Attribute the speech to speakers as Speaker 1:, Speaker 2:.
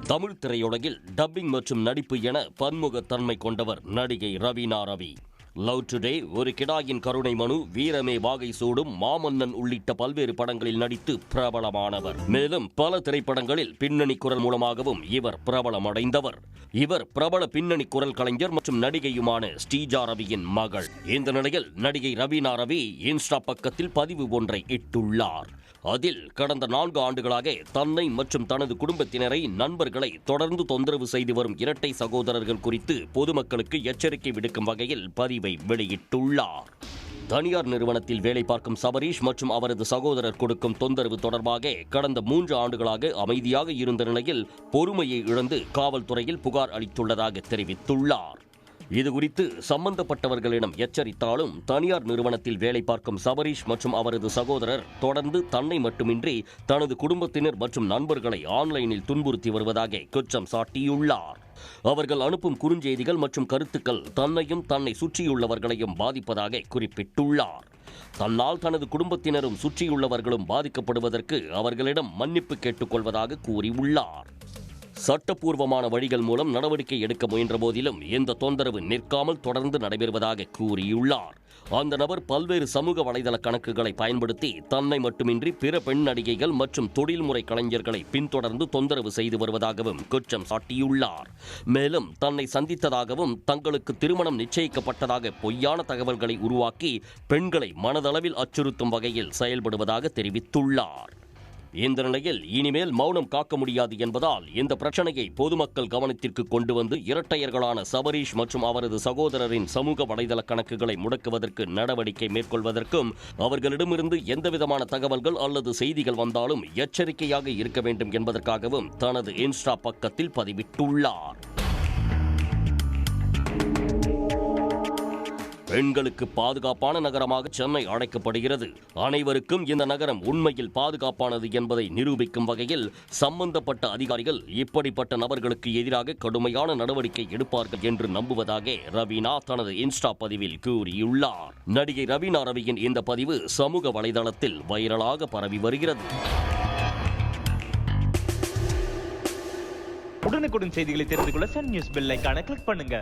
Speaker 1: தமிழ் திரையுலகில் டப்பிங் மற்றும் நடிப்பு என பன்முகத்தன்மை கொண்டவர் நடிகை ரவீனா ரவி. லவ் டுடே, ஒரு கிடாயின் கருணை மனு, வீரமே வாகை சூடும், மாமன்னன் உள்ளிட்ட பல்வேறு படங்களில் நடித்து பிரபலமானவர். மேலும் பல திரைப்படங்களில் பின்னணி குரல் மூலமாகவும் இவர் பிரபலமடைந்தவர். இவர் பிரபல பின்னணி குரல் கலைஞர் மற்றும் நடிகையுமான ஸ்ரீஜா ரவியின் மகள். இந்த நிலையில் நடிகை ரவீனா ரவி இன்ஸ்டா பக்கத்தில் பதிவு ஒன்றை இட்டுள்ளார். அதில் கடந்த 4 ஆண்டுகளாக தன்னை மற்றும் தனது குடும்பத்தினரை, நண்பர்களை தொடர்ந்து தொந்தரவு செய்து வரும் இரட்டை சகோதரர்கள் குறித்து பொதுமக்களுக்கு எச்சரிக்கை விடுக்கும் வகையில் பதிவை வெளியிட்டுள்ளார். தனியார் நிறுவனத்தில் வேலை பார்க்கும் சபரீஷ் மற்றும் அவரது சகோதரர் கொடுக்கும் தொந்தரவு தொடர்பாக கடந்த 3 ஆண்டுகளாக அமைதியாக இருந்த நிலையில் பொறுமையை இழந்து காவல்துறையில் புகார் அளித்துள்ளதாக தெரிவித்துள்ளார். இதுகுறித்து சம்பந்தப்பட்டவர்களிடம் எச்சரித்தாலும் தனியார் நிறுவனத்தில் வேலை பார்க்கும் சபரீஷ் மற்றும் அவரது சகோதரர் தொடர்ந்து தன்னை மட்டுமின்றி தனது குடும்பத்தினர் மற்றும் நண்பர்களை ஆன்லைனில் துன்புறுத்தி வருவதாக குற்றம் சாட்டியுள்ளார். அவர்கள் அனுப்பும் குறுஞ்செய்திகள் மற்றும் கருத்துக்கள் தன்னையும் தன்னை சுற்றியுள்ளவர்களையும் பாதிப்பதாக குறிப்பிட்டுள்ளார். தன்னால் தனது குடும்பத்தினரும் சுற்றியுள்ளவர்களும் பாதிக்கப்படுவதற்கு அவர்களிடம் மன்னிப்பு கேட்டுக்கொள்வதாக கூறியுள்ளார். சட்டப்பூர்வமான வழிகள் மூலம் நடவடிக்கை எடுக்க முயன்ற போதிலும் இந்த தொந்தரவு நிற்காமல் தொடர்ந்து நடைபெறுவதாக கூறியுள்ளார். அந்த நபர் பல்வேறு சமூக வலைதள கணக்குகளை பயன்படுத்தி தன்னை மட்டுமின்றி பிற பெண் நடிகைகள் மற்றும் தொழில்முறை கலைஞர்களை பின்தொடர்ந்து தொந்தரவு செய்து வருவதாகவும் குற்றம் சாட்டியுள்ளார். மேலும் தன்னை சந்தித்ததாகவும் தங்களுக்கு திருமணம் நிச்சயிக்கப்பட்டதாக பொய்யான தகவல்களை உருவாக்கி பெண்களை மனதளவில் அச்சுறுத்தும் வகையில் செயல்படுவதாக தெரிவித்துள்ளார். இந்த நிலையில் இனிமேல் மௌனம் காக்க முடியாது என்பதால் இந்த பிரச்சனையை பொதுமக்கள் கவனத்திற்கு கொண்டு வந்து இரட்டையர்களான சபரீஷ் மற்றும் அவரது சகோதரரின் சமூக வலைதள கணக்குகளை முடக்குவதற்கு நடவடிக்கை மேற்கொள்வதற்கும் அவர்களிடமிருந்து எந்தவிதமான தகவல்கள் அல்லது செய்திகள் வந்தாலும் எச்சரிக்கையாக இருக்க வேண்டும் என்பதற்காகவும் தனது இன்ஸ்டா பக்கத்தில் பதிவிட்டுள்ளார். பெண்களுக்கு பாதுகாப்பான நகரமாக சென்னை அழைக்கப்படுகிறது. அனைவருக்கும் இந்த நகரம் உண்மையில் பாதுகாப்பானது என்பதை நிரூபிக்கும் வகையில் சம்பந்தப்பட்ட அதிகாரிகள் இப்படிப்பட்ட நபர்களுக்கு எதிராக கடுமையான நடவடிக்கை எடுப்பார்கள் என்று நம்புவதாக ரவீனா தனது இன்ஸ்டா பதிவில் கூறியுள்ளார். நடிகை ரவீனா ரவியின் இந்த பதிவு சமூக வலைதளத்தில் வைரலாக பரவி வருகிறது.
Speaker 2: உடனுக்குடன் செய்திகளை தெரிந்து கொள்ள சன் நியூஸ் பெல் ஐகானை கிளிக் பண்ணுங்க.